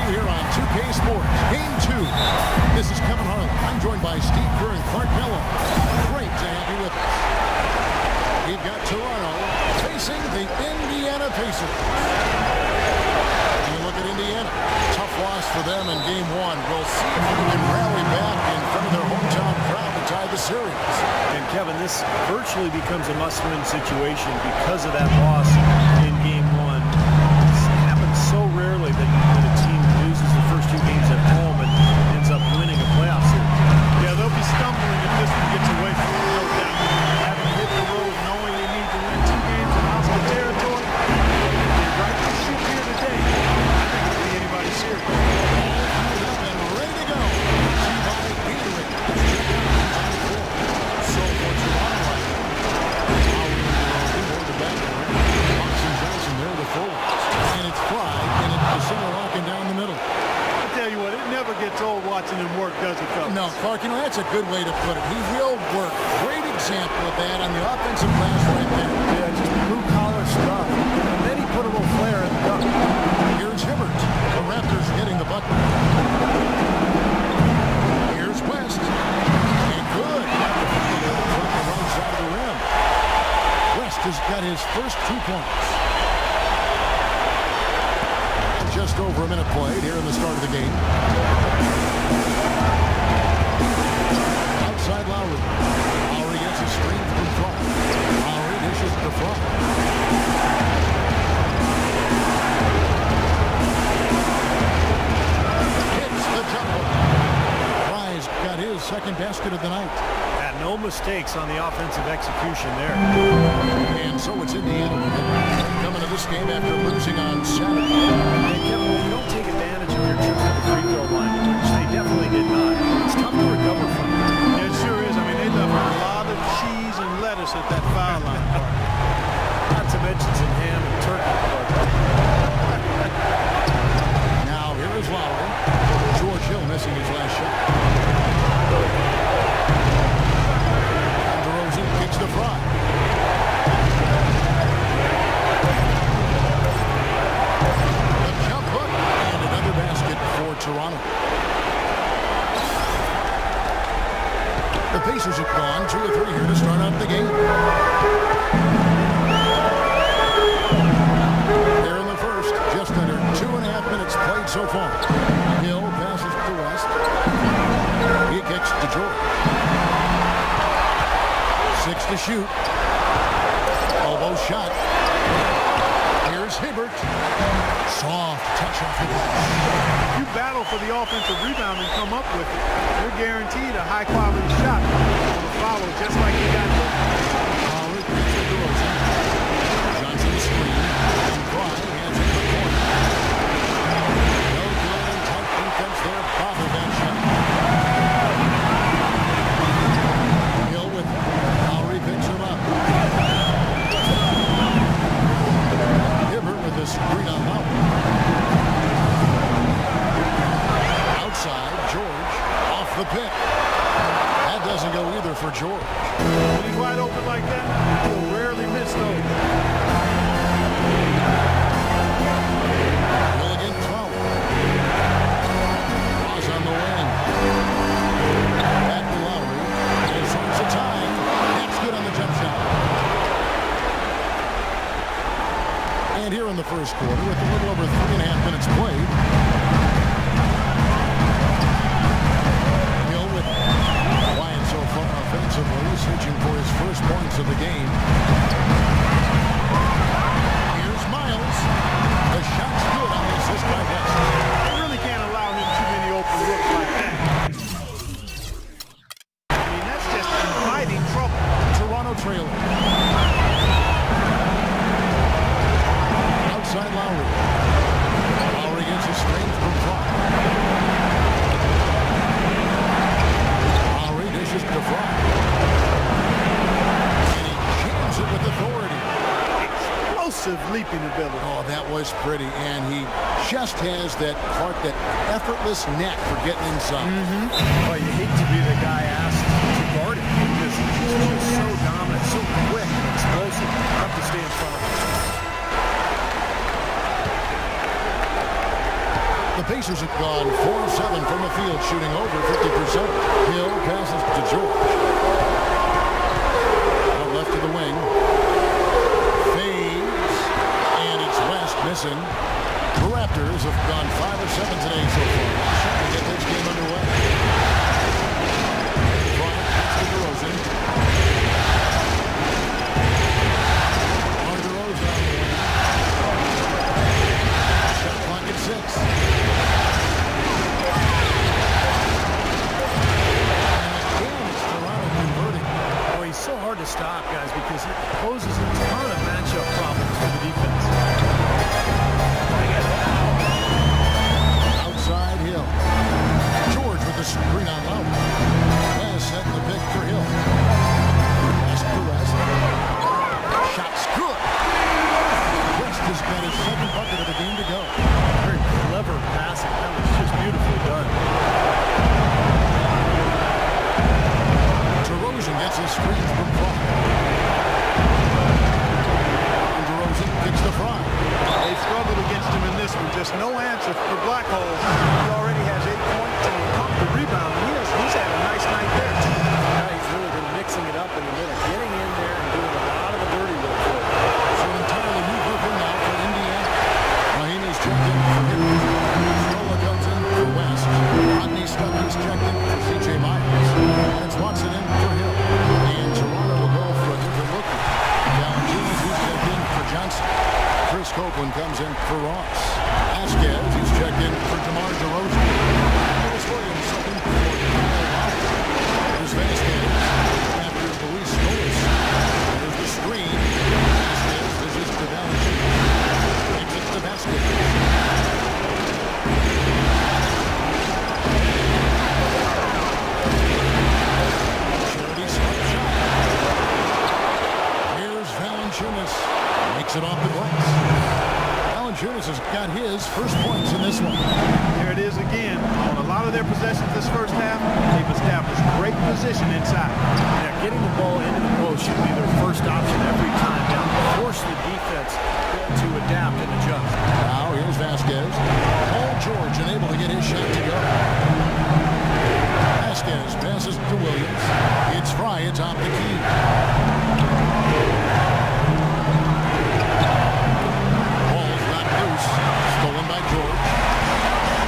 you here on 2K Sports. Game 2. This is Kevin Harlan. I'm joined by Steve Kerr and Clark Mello. Great to have you with us. We've got Toronto facing the Indiana Pacers. You look at Indiana. Tough loss for them in Game 1. We'll see if they can rally back in front of their hometown crowd to tie the series. And Kevin, this virtually becomes a must-win situation because of that loss in Game 1. This happens so rarely that a team loses the first 2 games at home and ends up winning a playoff series. Yeah, they'll be stumbling if this one gets away from them, no doubt. Having hit the road, knowing they need to win 2 games in hostile territory, they're right to shoot here today. I think it'll be anybody's series. And ready to go. So for Toronto, the back Johnson, there the forwards. And it's Fry in it, the center locking down the middle. I tell you what, it never gets old watching him work, does it, fellas? No, Clark, that's a good way to put it. He will work. Great example of that on the offensive glass right there. Yeah, just blue-collar stuff. And then he put a little flair in the dunk. Here's Hibbert. The Raptors getting the bucket. Here's West. And good. From the wrong side of the rim. West has got his first 2 points. Just over a minute played here in the start of the game. Outside Lowry. Lowry gets a screen from Fry. Lowry dishes to Fry. Hits the jumper. Fry's got his second basket of the night. And no mistakes on the offensive execution there. And so it's Indiana coming to this game after losing on Saturday. And Kevin, when you don't take advantage of your trips to the free throw line, which they definitely did not, it's tough to recover from. Yeah, it sure is. I mean, they left a lot of cheese and lettuce at that foul line. Not to mention some ham and turkey. Now here is Lowry. George Hill missing his last shot. DeRozan kicks to Fry. The jump hook and another basket for Toronto. The Pacers have gone 2 of 3 here to start out the game. Here in the first, just under 2.5 minutes played so far. Hill passes to West. He kicks to George. 6 to shoot. Elbow shot. Here's Hibbert. Soft touch off the glass. You battle for the offensive rebound and come up with it. You're guaranteed a high-quality shot on the follow, just like you got there. Lowry kicks to DeRozan. Johnson screen. And Fry hands it to the corner. No good and tight defense there. Bobble that shot. Hill with it. Lowry picks him up. Hibbert with the screen on Lowry. Outside, George off the pick. That doesn't go either for George. When he's wide open like that, he'll rarely miss those. Milligan 12. Draws on the wing. Back to Lowry. And starts a time. That's good on the jump shot. And here in the first quarter, with a little over 3.5 minutes played, Hill with Wyatt so far offensively, searching for his first points of the game. Here's Miles. The shot's good on the assist by West. You really can't allow him too many open looks like that. I mean, that's just inviting trouble. Toronto trailing. Outside Lowry. Lowry gets a strength from Fry. Lowry dishes to Fry. And he jams it with authority. Explosive leaping ability. Oh, that was pretty. And he just has that effortless knack for getting inside. Well, you hate to be the guy asked to guard it because he's just so dominant, so quick and explosive. Tough to stay in front of him. The Pacers have gone 4 of 7 from the field, shooting over 50%. Hill passes to George. Out left to the wing. Fades. And it's West missing. The Raptors have gone 5 of 7 today so far. Trying to get this game underway. Bryant gets to DeRozan. DeRozan on the wing. Shot clock at 6. So hard to stop, guys, because it poses a ton of matchup problems for the defense. Outside Hill. George with the screen on Lowry. Has set the pick for Hill. West to West. Shot's good. West has got his second bucket of the game to go. Very clever passing. That was just beautifully done. DeRozan gets his screens from Fry. And DeRozan kicks to Fry. They struggled against him in this one. Just no answer for Black Hole. He already has 8 points and caught the rebound. He's had a nice night there. Yeah, he's really been mixing it up in the middle, getting in there and doing a lot of the dirty work for it. So an entirely new group in now for Indiana. Mahinmi's checked in for him. Strolla comes in for West. Rodney Stuckey's checked in for C.J. Myers. And it's Watson in for Hill. And Toronto will go for a different look. Down James, who's checked in for Johnson. Chris Copeland comes in for Ross. Vasquez, who's checked in for DeMar DeRozan. Chris Williams in for Kyle Lowry. There's Vasquez after Luis Solis. There's the screen. Vasquez dishes to Valanciunas. Takes it to Vasquez. Charity slap shot. Here's Valanciunas. Makes it off the glass. Valanciunas has got his first points in this one. There it is again. On a lot of their possessions this first half, they've established great position inside. Yeah, getting the ball into the post should be their first option every time. Now, force the defense to adapt and adjust. Now here's Vasquez. Paul George unable to get his shot to go. Vasquez passes to Williams. It's Fry atop the key. Ball's not loose. Stolen by George.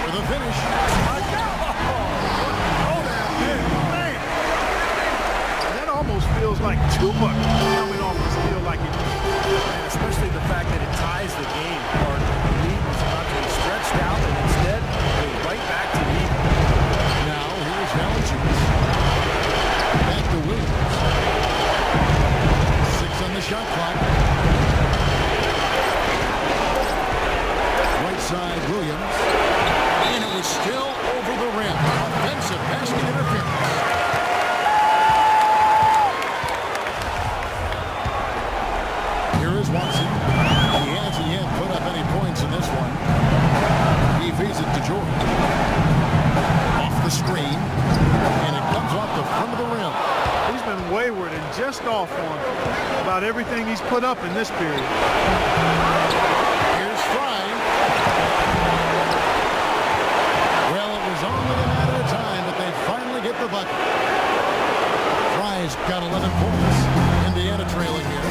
For the finish. That almost feels like 2 buckets coming off the steal like it did. And especially the fact that it ties the game. Our lead was about to be stretched out, and instead, goes right back to even. Now here's Valanciunas. Back to Williams. 6 on the shot clock. Right side Williams. And it was still over the rim. Offensive basket interference. Here is Watson. He hasn't put up any points in this one. He feeds it to George. Off the screen. And it comes off the front of the rim. He's been wayward and just off on about everything he's put up in this period. Here's Fry. Well, it was only a matter of time, but they finally get the bucket. Fry's got 11 points. Indiana trailing here.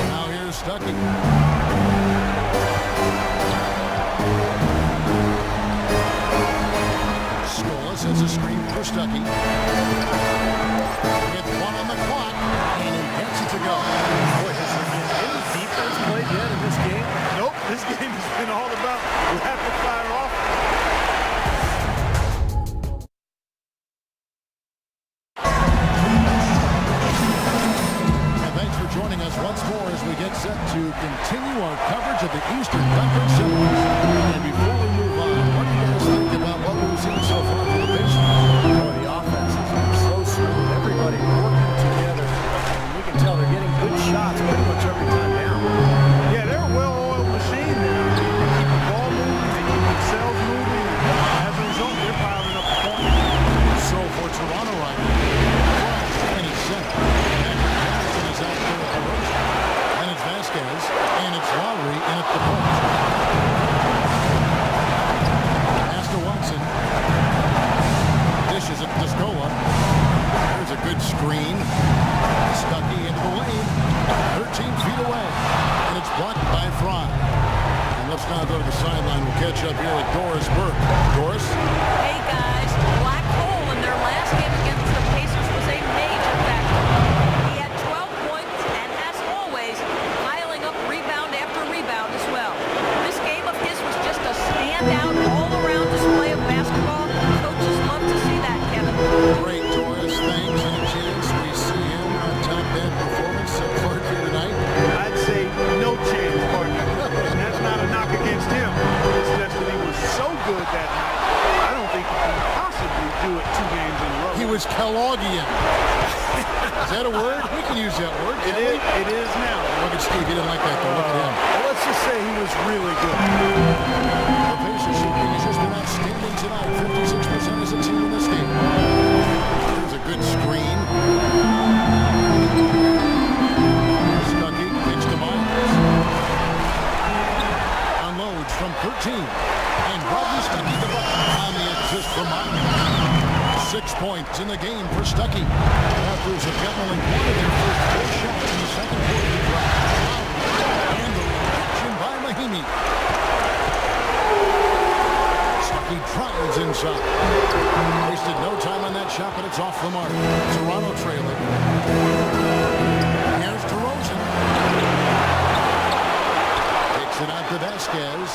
Now here's Stuckey. Scola sends a screen for Stuckey. With 1 on the clock, and he gets it to go. Boy, has there been any defense played yet in this game? Nope, this game has been all about rapid fire off. And thanks for joining us once more as we get set to continue our coverage of the Eastern Conference Semis. And before we move on, what do you guys think about what we've seen so far from the Pacers? Boy, the offense has been so smooth. Everybody working together. And you can tell they're getting good shots pretty much every time down. Yeah, they're a well-oiled machine now. They keep the ball moving, they keep themselves moving, and as a result, they're piling up the points. So for Toronto right now, and it's center. Patrick Patterson is out there at the road. And it's Vasquez, and it's Lowry in at the point. now go to the sideline. We'll catch up here with Doris Burke. Doris? Hey guys, black hole in their last game against the Pacers was a major factor. He had 12 points and, as always, piling up rebound after rebound as well. This game of his was just a standout all-around display of basketball. Coaches love to see that, Kevin. Great, Doris. Thanks. And a chance we see him on top that performance at Clark here tonight. I'd say no chance, partner. And that's not a knock against him. It's just that he was so good that night. I don't think he can possibly do it 2 games in a row. He was Kellogghian. Is that a word? We can use that word. It is now. Look at Steve. He didn't like that, though. Look at him. Well, let's just say he was really good. The Pacers shooting has just been outstanding tonight. 56% as a team in this game. There's a good screen. Stuckey pitch to Myers. Unloads from 13. And Rodney Stuckey the bucket on the assist from Myers. 6 points in the game for Stuckey. Raptors have gotten only one of their first 4 shots in the second quarter to drop. And the reaction by Mahimi. Stuckey drives inside. Wasted no time on that shot, but it's off the mark. Toronto trailing. Here's DeRozan. Takes it out to Vasquez.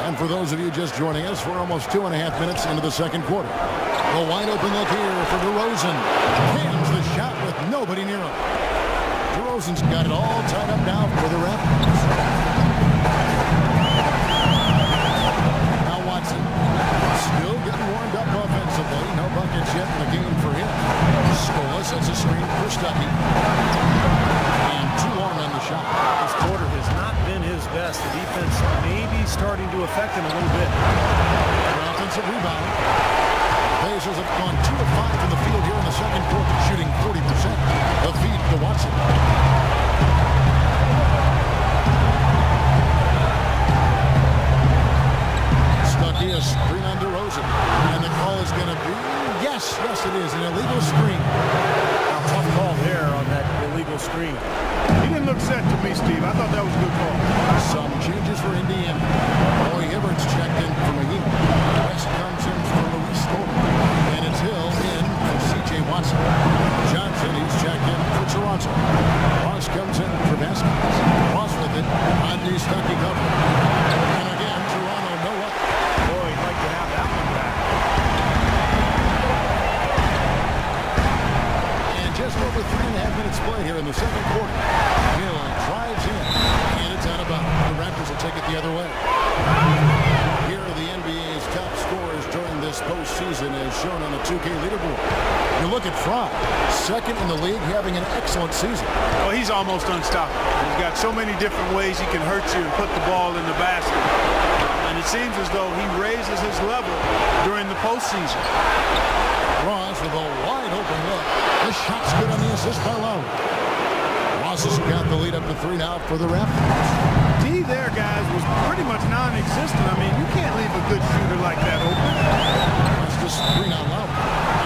And for those of you just joining us, we're almost 2.5 minutes into the second quarter. A wide open look here for DeRozan. Jams the shot with nobody near him. DeRozan's got it all tied up now for the Raptors. Now Watson still getting warmed up offensively. No buckets yet in the game for him. Scola sets a screen for Stuckey. And 2 on the shot. This quarter has not been his best. The defense may be starting to affect him a little bit. Offensive rebound. Pacers have gone 2 of 5 from the field here in the second quarter, shooting 40%. The feed to Watson. Stuckey, a screen on DeRozan. And the call is going to be, yes, it is, an illegal screen. A tough call there on that illegal screen. He didn't look set to me, Steve. I thought that was a good call. Some changes for Indiana. Roy Hibbert's checked in for Mahimi. West comes in for Luis Scola. And it's Hill in for C.J. Watson. Johnson, he's checked in for Toronto. Ross comes in for Vasquez. Ross with it on the Stuckey cover. And again, Toronto no up. Boy, he'd like to have that one back. And just over 3.5 minutes play here in the second quarter. Hill drives in. And it's out of bounds. The Raptors will take it the other way. Here are the NBA's top scorers during this postseason as shown on the 2K leaderboard. You look at Fry, second in the league, having an excellent season. Well, he's almost unstoppable. He's got so many different ways he can hurt you and put the ball in the basket. And it seems as though he raises his level during the postseason. Ross with a wide open look. The shot's good on the assist by Lowry. Ross has got the lead up to 3 now for the Raptors. D there, guys, was pretty much non-existent. I mean, you can't leave a good shooter like that open. That's the screen on Lowry.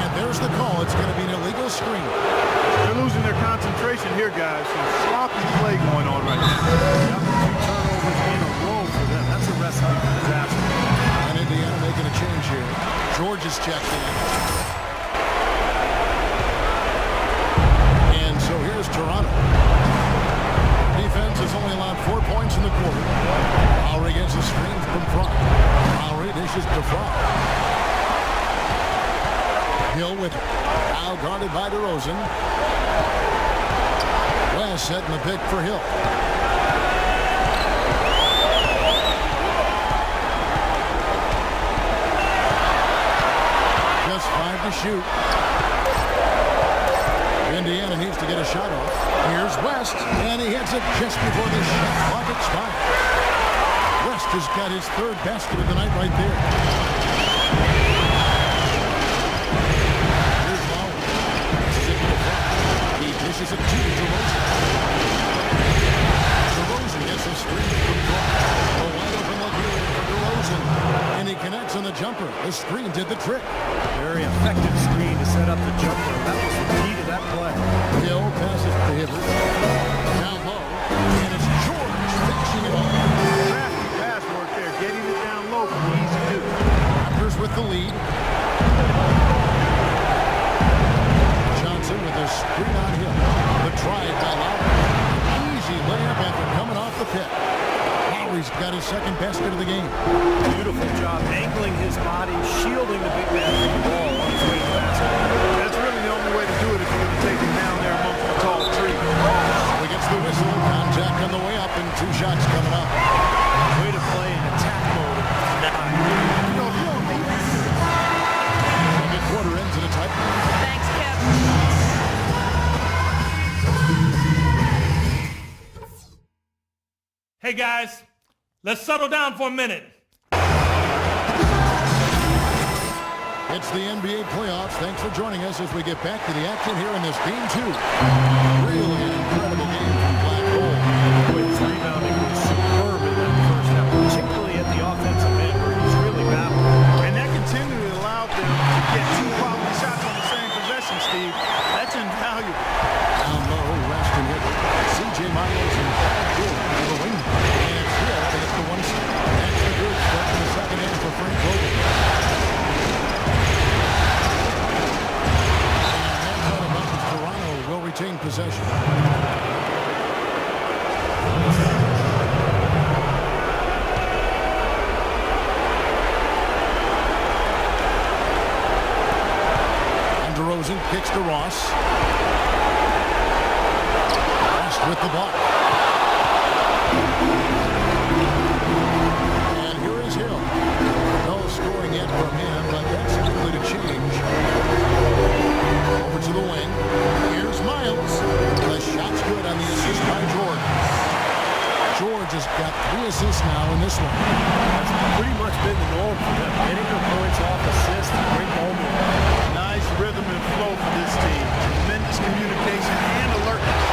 And there's the call. It's going to be an illegal screen. They're losing their concentration here, guys. Some sloppy play going on right now. 2 turnovers in a row for them. That's a recipe for disaster. And Indiana making a change here. George is checked in. And so here's Toronto. Defense has only allowed 4 points in the quarter. Lowry gets a screen from Fry. Lowry dishes to Fry. Hill with it. Now guarded by DeRozan. West setting the pick for Hill. Just 5 to shoot. Indiana needs to get a shot off. Here's West, and he hits it just before the shot clock expires. West has got his 3rd basket of the night right there. Here's Lowry. He dishes it to DeRozan. DeRozan gets a screen from Clark. A wide open look here for DeRozan. And he connects on the jumper. The screen did the trick. Very effective screen to set up the jumper. That was the key to that play. Hill passes to Hibbert. Down low. got his second basket of the game. Beautiful job angling his body, shielding the big man from the ball on his way to the basket. That's really the only way to do it if you're going to take him down there amongst the tall tree. So he gets the whistle. Contact on the way up and 2 shots coming up. Way to play in attack mode. You know, if you don't make that, Second quarter ends in a tight. Thanks, Kev. Hey guys, let's settle down for a minute. It's the NBA playoffs. Thanks for joining us as we get back to the action here in this Game 2. Really an incredible game from Black Hole. His rebounding was superb in that first half, particularly at the offensive end where he's really battling. and that continually allowed them to get 2 quality shots on the same possession, Steve. That's invaluable. Down low, Weston hit C.J. Miles and George to the wing. And it's Hill to hit the 1 step. That's the good start in the second half for Frank Vogel. Toronto will retain possession. And DeRozan kicks to Ross. West with the block. And here is Hill. No scoring yet from him, but that's likely to change. Over to the wing. Here's Miles. The shot's good on the assist by George. George has got 3 assists now in this one. That's pretty much been the norm for them. Getting their points off assists and bring home the ball. Nice rhythm and flow for this team. Tremendous communication and alertness.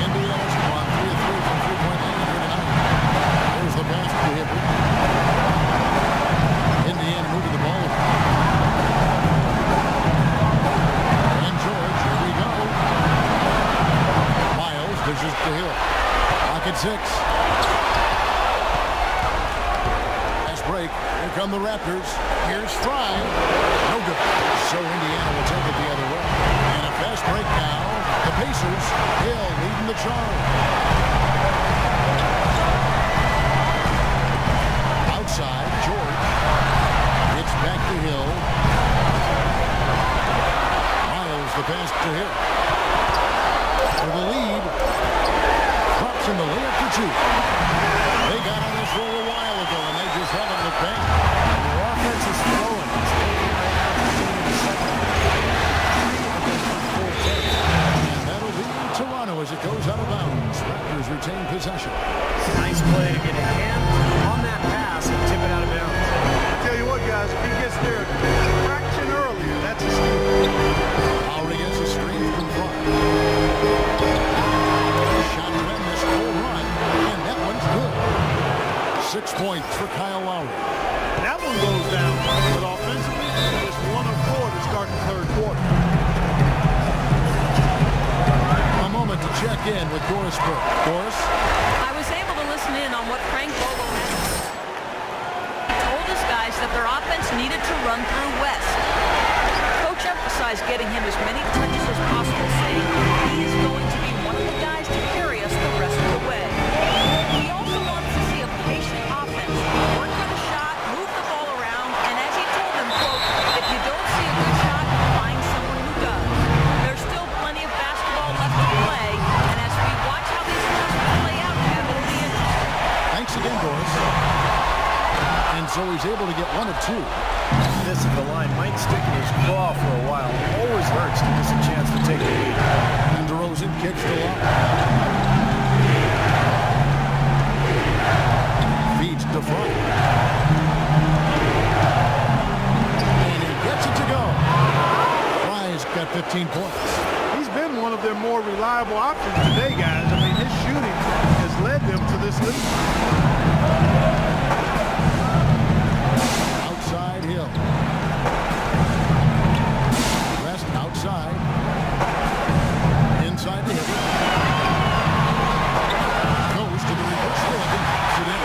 Indiana's gone 3 of 3 from 3-point land here tonight. There's the pass to Hibbert. Indiana moving the ball. And George, here we go. Miles dishes to Hill. Pocket 6. Fast break. Here come the Raptors. Here's Fry. No good. So Indiana will take it the other way. And a fast break now. The Pacers. Hill leading the charge. Outside, George. It's back to Hill. Miles the pass to Hill. For the lead. Drops in the layup for 2. They got on this roll a while ago, and they just haven't looked back. Their offense is flowing. It's taking right now in the second half. And that'll be Toronto as it goes out of bounds. Raptors retain possession. Nice play to get a hand on that pass and tip it out of bounds. I tell you what, guys, if he gets there a fraction earlier, that's a steal. Lowry gets a screen from front. Shot to end this full run, and that one's good. 6 points for Kyle Lowry. That one goes down, but offensively, it's 1 of 4 to start the third quarter. A moment to check in with Doris Burke. Doris? I was able to listen in on what Frank Vogel had to say. He told his guys that their offense needed to run through West. Coach emphasized getting him as many touches as possible, saying he's going to be one of the guys to carry us the rest of the way. He also wants to see a patient offense. Work on a shot, move the ball around, and as he told them, quote, if you don't see a good shot, find someone who does. There's still plenty of basketball left to play, and as we watch how these adjustments play out, Kevin, it'll be interesting. Thanks again, Doris. And so he's able to get 1 of 2. This at the line might stick in his craw for a while. Always hurts to miss a chance to take the lead. And DeRozan kicks to Lowry. Feeds to front. And he gets it to go. Fry's got 15 points. He's been one of their more reliable options today, guys. I mean, his shooting has led them to this lead. Outside Hill. Rest outside. Inside the Hill. Goes to the reverse leg and pops it in.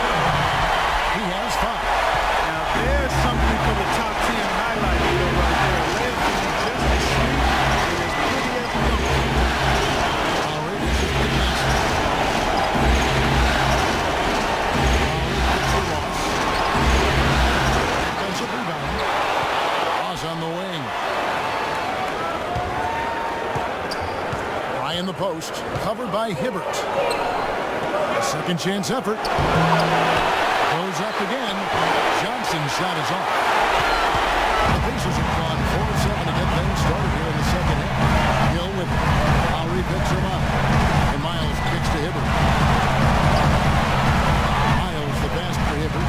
He has 5. Now, there's something for the top 10 highlight reel right there. Led to just as sweet and as pretty as a Lowry dishes to Johnson. post, covered by Hibbert. Second chance effort. Goes up again. Johnson's shot is off. The Pacers have gone 4-7 to get things started here in the second half. Hill with it. Lowry picks him up. And Miles kicks to Hibbert. Miles the pass for Hibbert.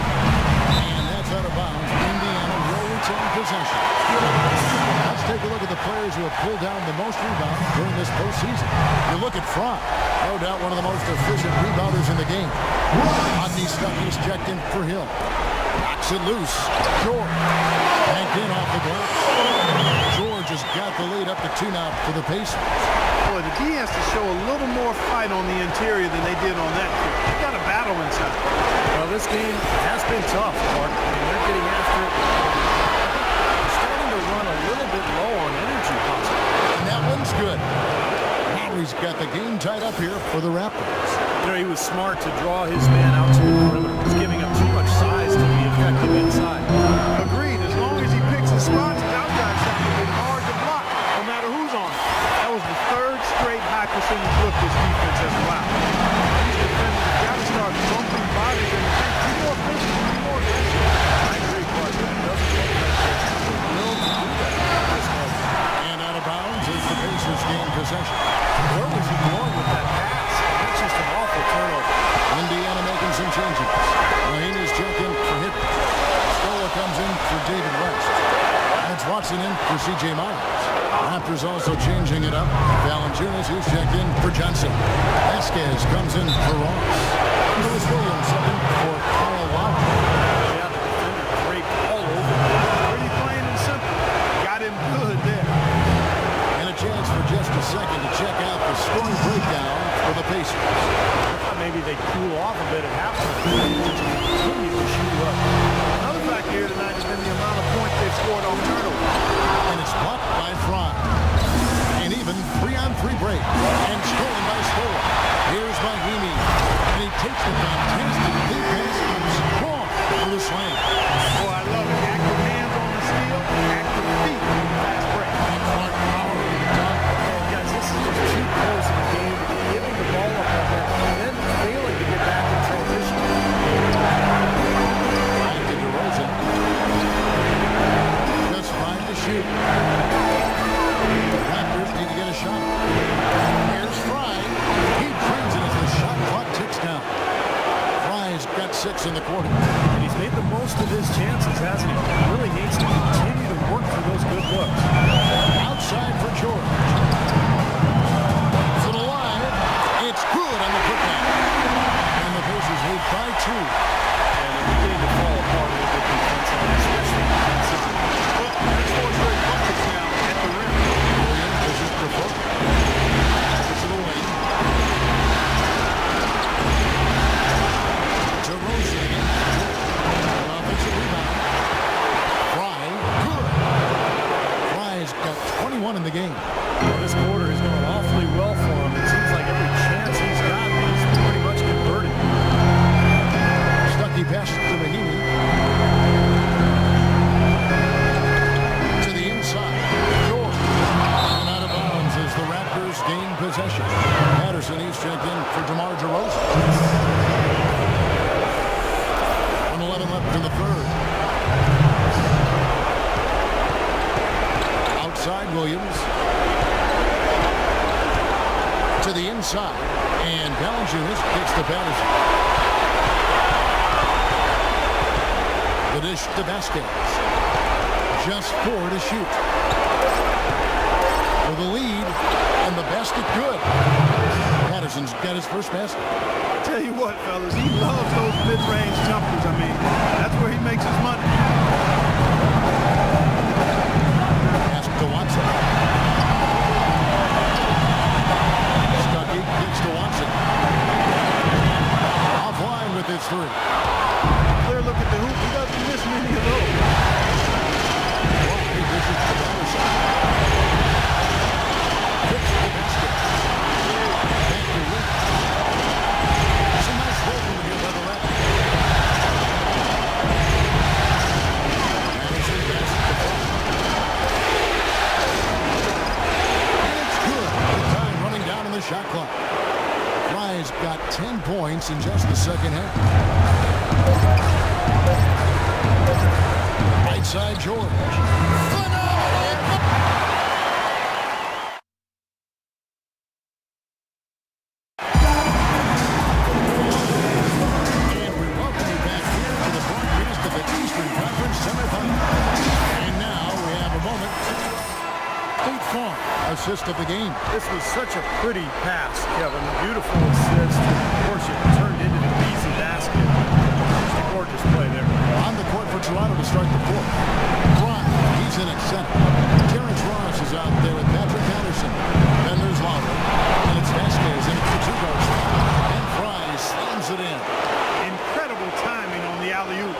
And that's out of bounds. Indiana will retain possession. Let's take a look at the players who have pulled down the most rebounds during this postseason. You look at Fry. No doubt one of the most efficient rebounders in the game. Rodney Stuckey's checked in for Hill. Knocks it loose. George. Banked in off the glass. George has got the lead up to 2 now for the Pacers. Boy, the D has to show a little more fight on the interior than they did on that field. They got a battle inside. Well, this game has been tough, Mark. I mean, they're getting after it. They're starting to run a little bit low on energy, possibly. And that one's good. Lowry's got the game tied up here for the Raptors. You know, he was smart to draw his man out to the perimeter. He's giving up too much size to be effective inside. Agreed. As long as he picks his spots, his outside shot will be hard to block, no matter who's on it. That was the third straight high percentage look this defense has allowed. These defenders have got to start bumping bodies and be more physical, be more aggressive. I agree, Clark. It doesn't look like they're willing to do that at this moment. And out of bounds as the Pacers gain possession. Where was he going with that pass? That's just an awful turnover. Indiana making some changes. Mahaney's checked in for Hibbert. Stola comes in for David West. That's Watson in for C.J. Miles. Raptors also changing it up. Valanciunas, who's checked in for Johnson. Vasquez comes in for Ross. Lewis Williams in for Kyle Lowry. Yeah, the defender draped all over. Pretty plain and simple. Got him good there. And a chance for just a second to check out the scoring breakdown for the Pacers. I thought maybe they'd cool off a bit at halftime. Continue to shoot up. Another factor here tonight has been the amount of points they've scored off turnover. And it's blocked by Fry. And even 3-on-3 break. And stolen by Stola. Here's Mahaney. And he takes the fantastic deep pass and strong for the slam. Boy, I love it. Active hands on the steal, active feet on the fast break. And Clark Power with the dunk. Guys, this is just too close in the game to be giving the ball up like that and then failing to get back in transition. Back to DeRozan. Just 5 to shoot. The Raptors need to get a shot. Here's Fry. He drains it as the shot clock ticks down. Fry's got 6 in the quarter. And he's made the most of his chances, hasn't he? He really needs to continue to work for those good looks. Outside for George. To the line. It's good on the putback. And the Pacers lead by 2. And they're beginning to fall apart a little bit defensively, especially inside. Well, that's 4 straight buckets now at the rim. Williams pushes for foot. Gets it away. DeRozan again. An offensive rebound. Fry. Good. Fry's got 21 in the game. Well, this quarter is going awfully well for him. It seems like every chance he's got, he's pretty much converted. Stuckey passes to Mahaney. To the inside. George. And out of bounds as the Raptors gain possession. Patterson, he's checked in for DeMar DeRozan. 1:11 left in the third. Outside Williams. To the inside. And Valanciunas kicks to Patterson. The dish to Vasquez. Just 4 to shoot. For the lead. And the basket good. Patterson's got his first basket. Tell you what, fellas, he loves those mid-range jumpers. I mean, that's where he makes his money. Pass to Watson. Stuckey kicks to Watson. Offline with his 3. Clear look at the hoop. He doesn't miss many of those. He dishes to Patterson. Kicks to basket. Back to Wick. It's a nice ball from here by the left. Fry's got 10 points in just the second half. Right side, George. Assist of the game. This was such a pretty pass, Kevin. Beautiful assist. Of course, it turned into an easy basket. Just a gorgeous play there. On the court for Toronto to start the fourth. Fry, he's in at center. Terrence Ross is out there with Patrick Patterson. Then there's Lowry. And it's Vasquez, and it's the two-guard spot. And Fry slams it in. Incredible timing on the alley-oop.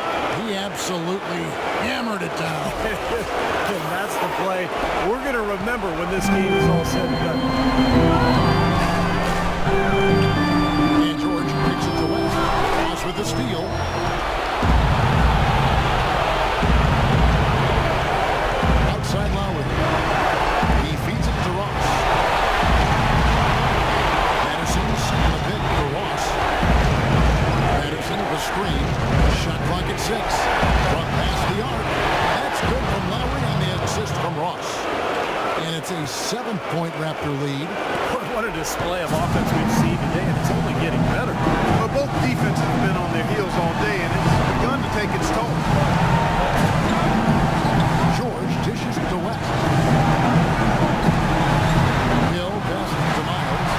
He absolutely hammered it down. And that's the play we're going to remember when this game is all said and done. And George picks it to West. Ross with the steal. Outside Lowry. He feeds it to Ross. Patterson's on the pick for Ross. Patterson with a screen. Shot clock at 6. Front past the arc. That's good from Lowry on the assist from Ross. And it's a 7-point Raptor lead. What a display of offense we've seen today, and it's only getting better. Well, both defenses have been on their heels all day, and it's begun to take its toll. George dishes to West. Hill passes to Miles.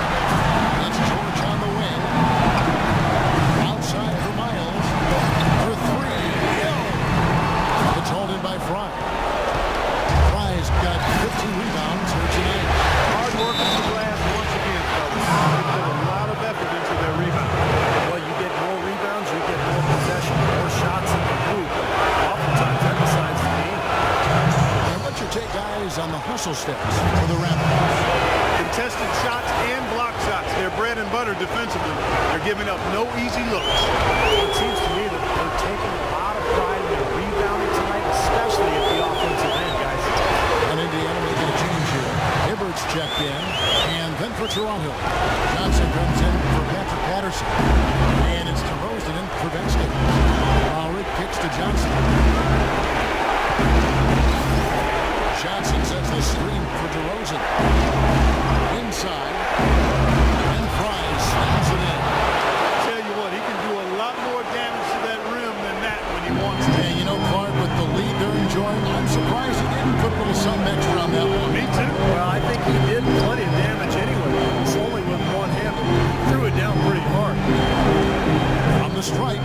That's George on the wing. Outside for Miles. For 3. Hill. It's hauled in by Fry. Fry's got 15 rebounds here tonight. Hard work on the glass once again, fellas. They put a lot of effort into their rebound. Well, you get more rebounds, you get more possession, more shots in the hoop. Oftentimes, that decides the game. And what's your take, guys, on the hustle steps for the Raptors? Contested shots and block shots. They're bread and butter defensively. They're giving up no easy looks. It seems to me that they're taking a lot of pride in their rebounding tonight, especially at the offensive end, guys. And Indiana making a change here. Hibbert's checked in, and then for Toronto. Johnson comes in for Patrick Patterson. And it's DeRozan in for Vasquez. Lowry kicks to Johnson. Johnson sets the screen for DeRozan. Inside. And Fry slams it in. Tell you what, he can do a lot more damage to that rim than that when he wants to. And you know, Clark, with the lead they're enjoying, I'm surprised he didn't put a little something extra on that one. Me too. Well, I think he did plenty of damage anyway. It's only with one hand. He threw it down pretty hard. From the strike.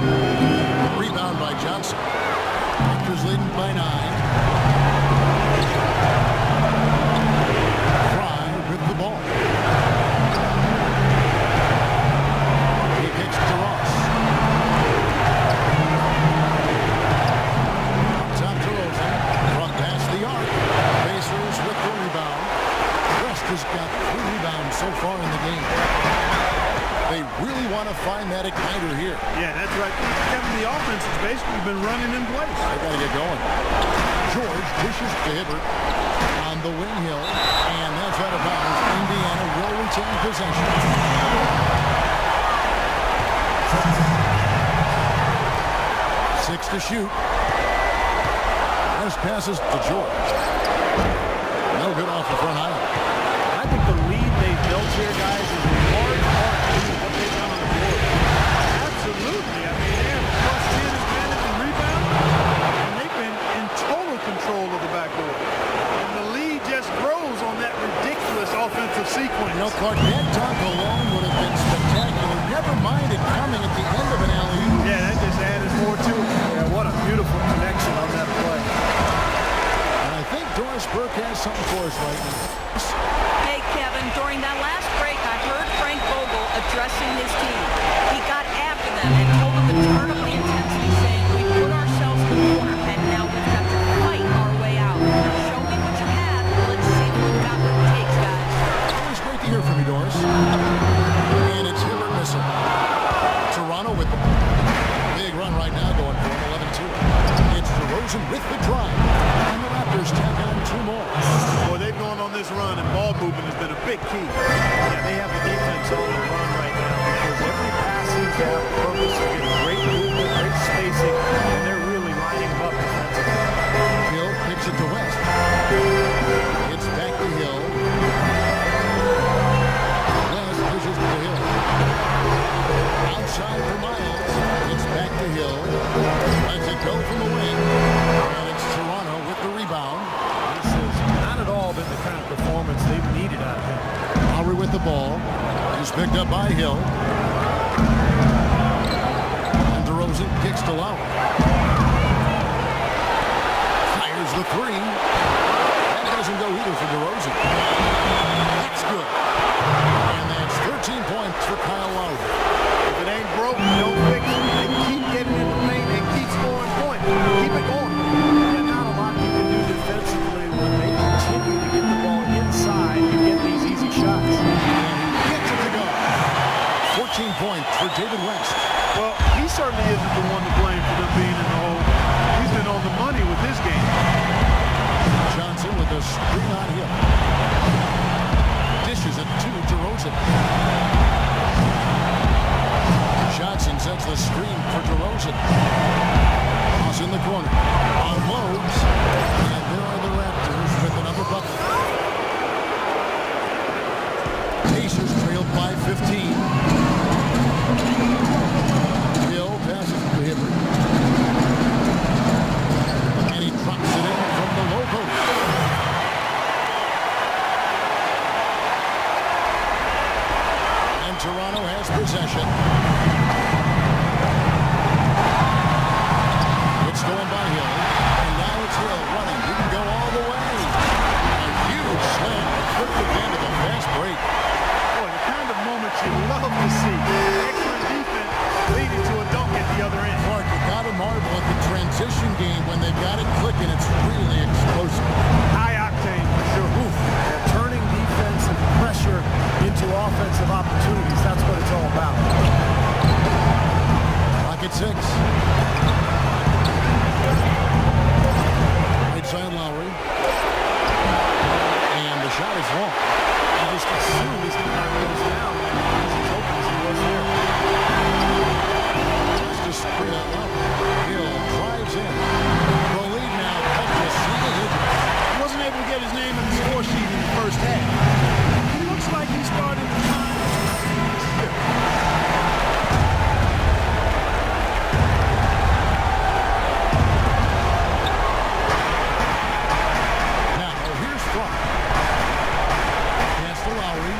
Rebound by Johnson. Raptors leading by 9. Fry with the ball. He kicks to Ross. Top to Rosen. Front past the arc. Pacers with the rebound. West has got 3 rebounds so far in the game. They really want to find that igniter here. Yeah, that's right. Kevin, the offense has basically been running in place. They got to get going. George dishes to Hibbert on the wing hill, and that's out of bounds. Indiana will retain possession. 6 to shoot. West passes to George. No good off the front island. I think the lead they built here, guys, is a large part due to what they've done on the board. Absolutely. I mean, they have plus 10 advantage in rebound, and they've been in total control of the backboard. And the lead just grows on that ridiculous offensive sequence. You know, Clark, that dunk alone would have been spectacular. Never mind it coming at the end of an alley-oop. Yeah, that just added more to it. Yeah, what a beautiful connection on that play. And I think Doris Burke has something for us right now. Hey, Kevin, during that last break, I heard Frank Vogel addressing his team. He got after them and told them to turn up the intensity, saying, we put ourselves in the corner, and now we've got to fight our way out. Now show me what you have. Let's see if we've got what it takes, guys. Always great to hear from you, Doris. And it's Hibbert missing. Toronto with the big run right now going for an 11-2. It's DeRozan with the drive. And the Raptors tack on 2 more. Boy, they've gone on this run, and ball movement has been a big key. Yeah, they have the defense on the run right now because And DeRozan kicks to Lowry. Fires the three. That doesn't go either for DeRozan. That's good. And that's 13 points for Kyle Lowry. If it ain't broke, don't fix it. They keep getting in the paint and keep scoring points. Keep it going. And not a lot you can do defensively when they continue to get the ball inside and get these easy shots. And he gets it to go. 14 points for David West. Well, he certainly isn't the one to blame for them being in the hole. He's been on the money with his game. Johnson with a screen on Hill. Dishes it to DeRozan. Johnson sets the screen for DeRozan. Cross in the corner. Unloads. And there are the Raptors with another bucket. Pacers trailed by 15. Hill passes to Hibbert. And he drops it in from the low post. And Toronto has possession. It's going by Hill. And now it's Hill running. He can go all the way. A huge slam. Quickly into the fast break. Boy, the kind of moments you love to see. Excellent defense leading to a dunk at the other end. Clark, you got to marvel at the transition game when they've got it clicking. It's really explosive. High octane for sure. Oof. Turning defensive pressure into offensive opportunities. That's what it's all about. Clock at 6. Right side Lowry. And the shot is long. You just assume he's going to knock those down. He's as open as he was there. It's just straight out Lowry. Hill drives in. The lead now up to single digits. He wasn't able to get his name in the score sheet in the first half. He looks like he's starting to find. Now, here's Clark. Pass to Lowry.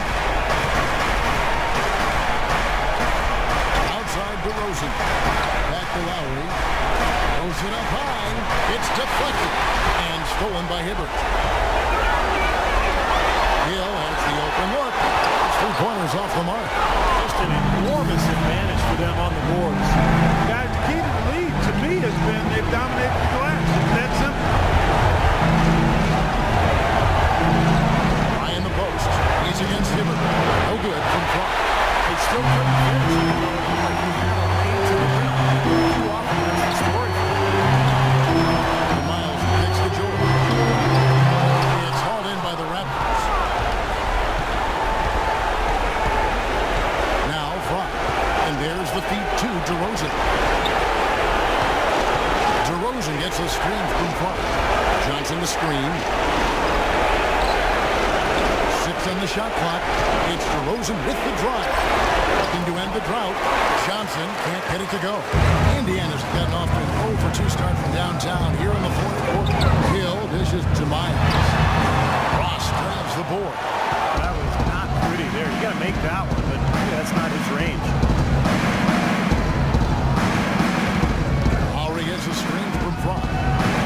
Outside DeRozan. Back to Lowry. Throws it up high. It's deflected. And stolen by Hibbert. Hill has the open look. 3-pointers off the mark. Just an enormous advantage for them on the boards. Guys, the key to the lead to me has been they've dominated the glass. It's that simple. High in the post. He's against Hibbert. No good from Clark. They still couldn't finish. Like you had a lane to the rim. Too often that's the story. Miles takes the Jordan. It's hauled in by the Raptors. Now Fry. And there's the feed to DeRozan. DeRozan gets a screen from Clark. Johnson the screen. 6 on the shot clock. It's DeRozan with the drive. Looking to end the drought. Johnson can't get it to go. Indiana's gotten off to an 0-for-2 start from downtown here in the fourth quarter. Hill dishes to Miles. Ross grabs the board. That was not pretty there. You got to make that one, but that's not his range. Lowry gets a screen from Fry.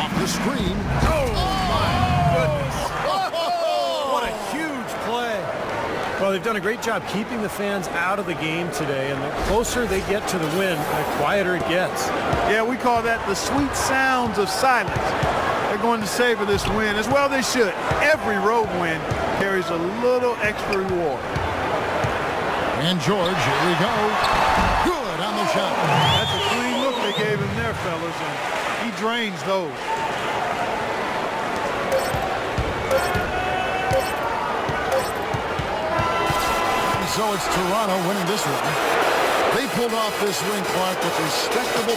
Off the screen. Oh, my goodness. What a huge play. Well, they've done a great job keeping the fans out of the game today, and the closer they get to the win, the quieter it gets. Yeah, we call that the sweet sounds of silence. They're going to savor this win, as well they should. Every road win carries a little extra reward. And George, here we go. Good on the shot. That's a clean look they gave him there, fellas, and he drains those. So it's Toronto winning this one. They pulled off this win, Clark, with respectable.